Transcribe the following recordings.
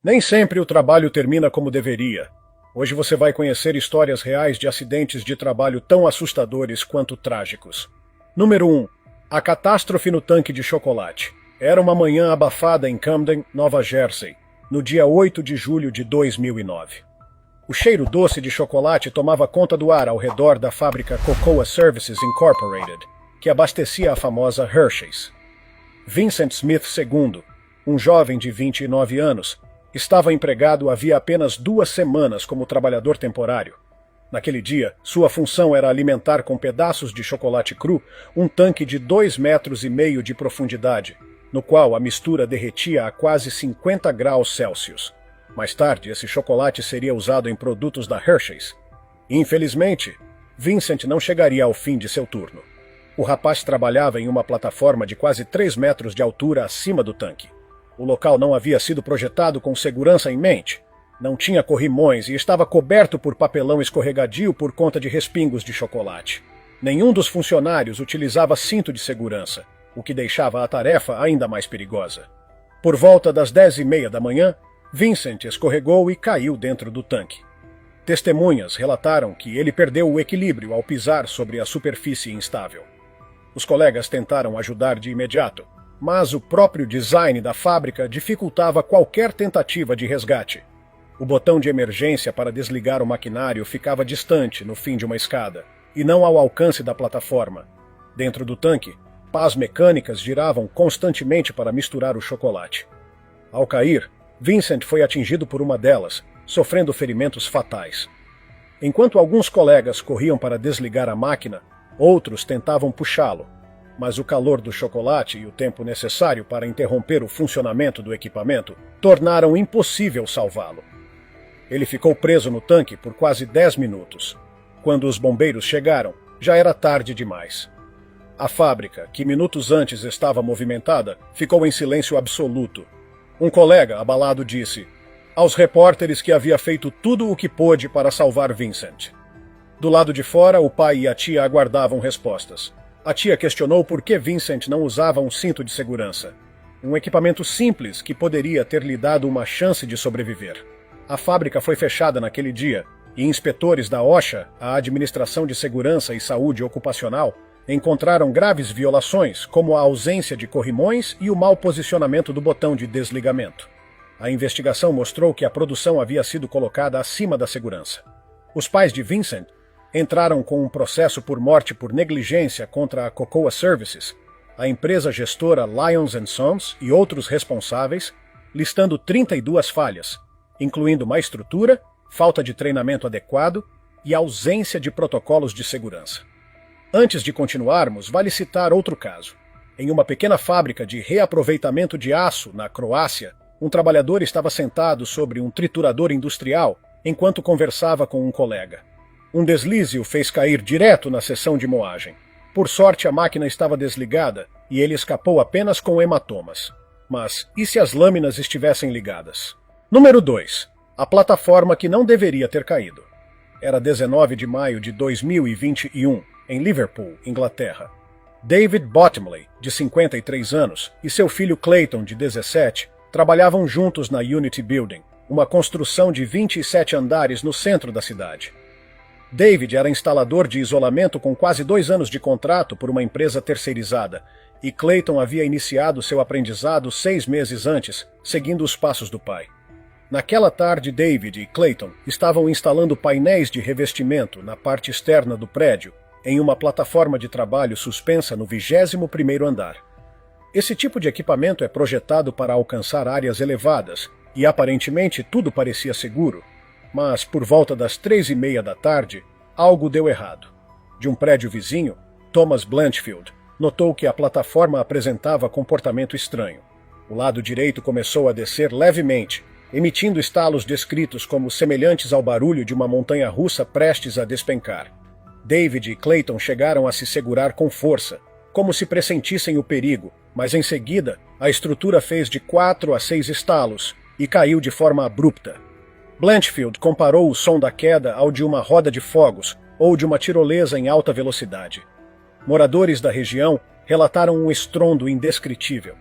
Nem sempre o trabalho termina como deveria. Hoje você vai conhecer histórias reais de acidentes de trabalho tão assustadores quanto trágicos. Número 1. A catástrofe no tanque de chocolate. Era uma manhã abafada em Camden, Nova Jersey, no dia 8 de julho de 2009. O cheiro doce de chocolate tomava conta do ar ao redor da fábrica Cocoa Services Incorporated, que abastecia a famosa Hershey's. Vincent Smith II, um jovem de 29 anos, estava empregado havia apenas 2 semanas como trabalhador temporário. Naquele dia, sua função era alimentar com pedaços de chocolate cru um tanque de 2,5 metros de profundidade, no qual a mistura derretia a quase 50 graus Celsius. Mais tarde, esse chocolate seria usado em produtos da Hershey's. Infelizmente, Vincent não chegaria ao fim de seu turno. O rapaz trabalhava em uma plataforma de quase 3 metros de altura acima do tanque. O local não havia sido projetado com segurança em mente. Não tinha corrimões e estava coberto por papelão escorregadio por conta de respingos de chocolate. Nenhum dos funcionários utilizava cinto de segurança, o que deixava a tarefa ainda mais perigosa. Por volta das 10h30 da manhã, Vincent escorregou e caiu dentro do tanque. Testemunhas relataram que ele perdeu o equilíbrio ao pisar sobre a superfície instável. Os colegas tentaram ajudar de imediato, mas o próprio design da fábrica dificultava qualquer tentativa de resgate. O botão de emergência para desligar o maquinário ficava distante no fim de uma escada, e não ao alcance da plataforma. Dentro do tanque, pás mecânicas giravam constantemente para misturar o chocolate. Ao cair, Vincent foi atingido por uma delas, sofrendo ferimentos fatais. Enquanto alguns colegas corriam para desligar a máquina, outros tentavam puxá-lo, mas o calor do chocolate e o tempo necessário para interromper o funcionamento do equipamento tornaram impossível salvá-lo. Ele ficou preso no tanque por quase 10 minutos. Quando os bombeiros chegaram, já era tarde demais. A fábrica, que minutos antes estava movimentada, ficou em silêncio absoluto. Um colega, abalado, disse aos repórteres que havia feito tudo o que pôde para salvar Vincent. Do lado de fora, o pai e a tia aguardavam respostas. A tia questionou por que Vincent não usava um cinto de segurança. Um equipamento simples que poderia ter lhe dado uma chance de sobreviver. A fábrica foi fechada naquele dia e inspetores da OSHA, a Administração de Segurança e Saúde Ocupacional, encontraram graves violações, como a ausência de corrimões e o mau posicionamento do botão de desligamento. A investigação mostrou que a produção havia sido colocada acima da segurança. Os pais de Vincent entraram com um processo por morte por negligência contra a Cocoa Services, a empresa gestora Lyons & Sons e outros responsáveis, listando 32 falhas, incluindo má estrutura, falta de treinamento adequado e ausência de protocolos de segurança. Antes de continuarmos, vale citar outro caso. Em uma pequena fábrica de reaproveitamento de aço na Croácia, um trabalhador estava sentado sobre um triturador industrial enquanto conversava com um colega. Um deslize o fez cair direto na seção de moagem. Por sorte, a máquina estava desligada e ele escapou apenas com hematomas. Mas e se as lâminas estivessem ligadas? Número 2. A plataforma que não deveria ter caído. Era 19 de maio de 2021, em Liverpool, Inglaterra. David Bottomley, de 53 anos, e seu filho Clayton, de 17, trabalhavam juntos na Unity Building, uma construção de 27 andares no centro da cidade. David era instalador de isolamento com quase 2 anos de contrato por uma empresa terceirizada, e Clayton havia iniciado seu aprendizado 6 meses antes, seguindo os passos do pai. Naquela tarde, David e Clayton estavam instalando painéis de revestimento na parte externa do prédio, em uma plataforma de trabalho suspensa no 21º andar. Esse tipo de equipamento é projetado para alcançar áreas elevadas, e aparentemente tudo parecia seguro. Mas, por volta das 3h30 da tarde, algo deu errado. De um prédio vizinho, Thomas Blanchfield notou que a plataforma apresentava comportamento estranho. O lado direito começou a descer levemente, emitindo estalos descritos como semelhantes ao barulho de uma montanha-russa prestes a despencar. David e Clayton chegaram a se segurar com força, como se pressentissem o perigo, mas em seguida a estrutura fez de 4 a 6 estalos e caiu de forma abrupta. Blanchfield comparou o som da queda ao de uma roda de fogos ou de uma tirolesa em alta velocidade. Moradores da região relataram um estrondo indescritível.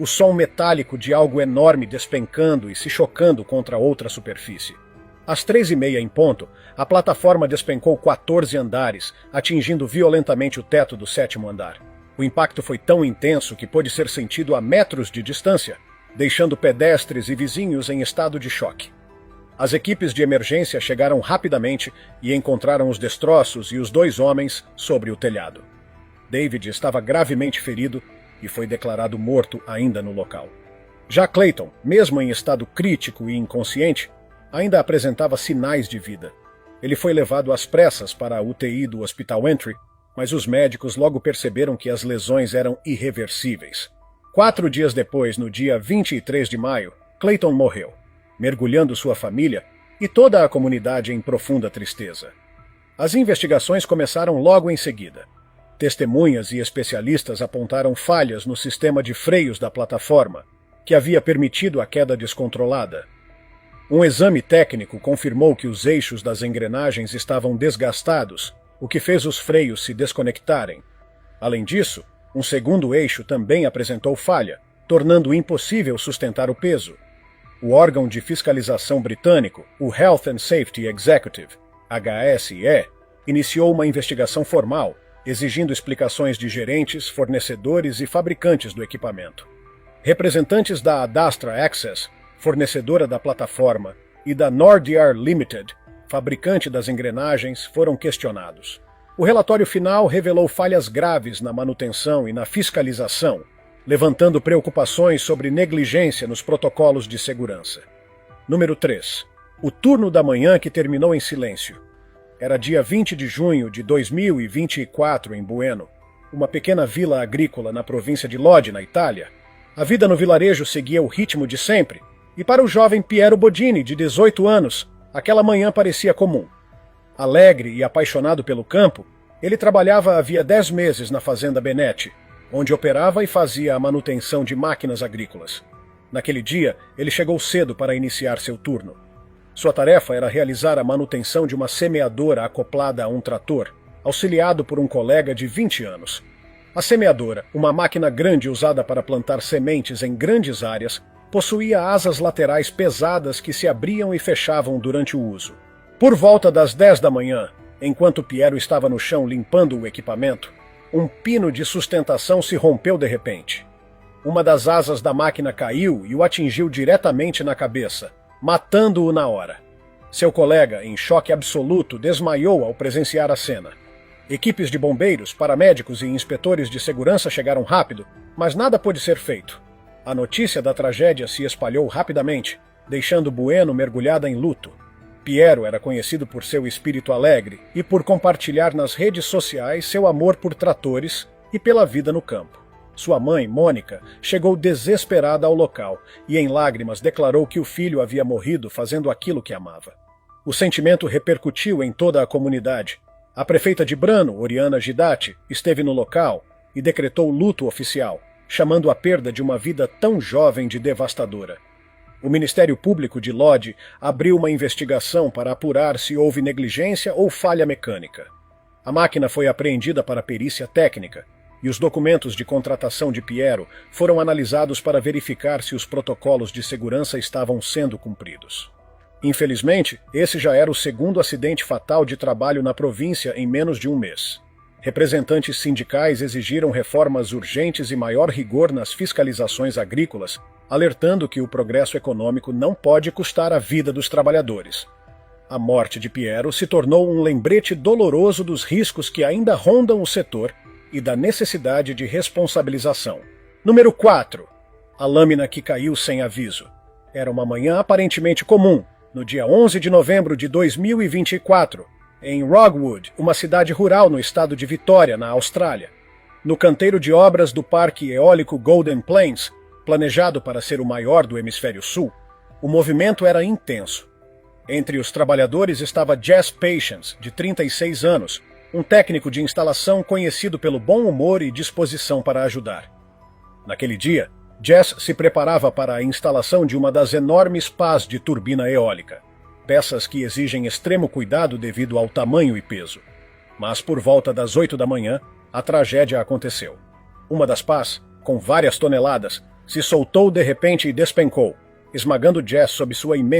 o som metálico de algo enorme despencando e se chocando contra outra superfície. Às 3h30 em ponto, a plataforma despencou 14 andares, atingindo violentamente o teto do 7º andar. O impacto foi tão intenso que pôde ser sentido a metros de distância, deixando pedestres e vizinhos em estado de choque. As equipes de emergência chegaram rapidamente e encontraram os destroços e os 2 homens sobre o telhado. David estava gravemente ferido e foi declarado morto ainda no local. Já Clayton, mesmo em estado crítico e inconsciente, ainda apresentava sinais de vida. Ele foi levado às pressas para a UTI do Hospital Entry, mas os médicos logo perceberam que as lesões eram irreversíveis. 4 dias depois, no dia 23 de maio, Clayton morreu, mergulhando sua família e toda a comunidade em profunda tristeza. As investigações começaram logo em seguida. Testemunhas e especialistas apontaram falhas no sistema de freios da plataforma, que havia permitido a queda descontrolada. Um exame técnico confirmou que os eixos das engrenagens estavam desgastados, o que fez os freios se desconectarem. Além disso, um segundo eixo também apresentou falha, tornando impossível sustentar o peso. O órgão de fiscalização britânico, o Health and Safety Executive, HSE, iniciou uma investigação formal, exigindo explicações de gerentes, fornecedores e fabricantes do equipamento. Representantes da Adastra Access, fornecedora da plataforma, e da Nordiar Limited, fabricante das engrenagens, foram questionados. O relatório final revelou falhas graves na manutenção e na fiscalização, levantando preocupações sobre negligência nos protocolos de segurança. Número 3. O turno da manhã que terminou em silêncio. Era dia 20 de junho de 2024 em Bueno, uma pequena vila agrícola na província de Lodi, na Itália. A vida no vilarejo seguia o ritmo de sempre, e para o jovem Piero Bodini, de 18 anos, aquela manhã parecia comum. Alegre e apaixonado pelo campo, ele trabalhava havia 10 meses na fazenda Benetti, onde operava e fazia a manutenção de máquinas agrícolas. Naquele dia, ele chegou cedo para iniciar seu turno. Sua tarefa era realizar a manutenção de uma semeadora acoplada a um trator, auxiliado por um colega de 20 anos. A semeadora, uma máquina grande usada para plantar sementes em grandes áreas, possuía asas laterais pesadas que se abriam e fechavam durante o uso. Por volta das 10 da manhã, enquanto Piero estava no chão limpando o equipamento, um pino de sustentação se rompeu de repente. Uma das asas da máquina caiu e o atingiu diretamente na cabeça, matando-o na hora. Seu colega, em choque absoluto, desmaiou ao presenciar a cena. Equipes de bombeiros, paramédicos e inspetores de segurança chegaram rápido, mas nada pôde ser feito. A notícia da tragédia se espalhou rapidamente, deixando Bueno mergulhada em luto. Piero era conhecido por seu espírito alegre e por compartilhar nas redes sociais seu amor por tratores e pela vida no campo. Sua mãe, Mônica, chegou desesperada ao local e em lágrimas declarou que o filho havia morrido fazendo aquilo que amava. O sentimento repercutiu em toda a comunidade. A prefeita de Brano, Oriana Gidati, esteve no local e decretou luto oficial, chamando a perda de uma vida tão jovem de devastadora. O Ministério Público de Lodi abriu uma investigação para apurar se houve negligência ou falha mecânica. A máquina foi apreendida para perícia técnica e os documentos de contratação de Piero foram analisados para verificar se os protocolos de segurança estavam sendo cumpridos. Infelizmente, esse já era o segundo acidente fatal de trabalho na província em menos de um mês. Representantes sindicais exigiram reformas urgentes e maior rigor nas fiscalizações agrícolas, alertando que o progresso econômico não pode custar a vida dos trabalhadores. A morte de Piero se tornou um lembrete doloroso dos riscos que ainda rondam o setor e da necessidade de responsabilização. Número 4. A lâmina que caiu sem aviso. Era uma manhã aparentemente comum, no dia 11 de novembro de 2024, em Rogwood, uma cidade rural no estado de Vitória, na Austrália. No canteiro de obras do Parque Eólico Golden Plains, planejado para ser o maior do hemisfério sul, o movimento era intenso. Entre os trabalhadores estava Jess Patience, de 36 anos, um técnico de instalação conhecido pelo bom humor e disposição para ajudar. Naquele dia, Jess se preparava para a instalação de uma das enormes pás de turbina eólica, peças que exigem extremo cuidado devido ao tamanho e peso. Mas por volta das 8 da manhã, a tragédia aconteceu. Uma das pás, com várias toneladas, Se soltou de repente e despencou, esmagando Jess sob sua imensa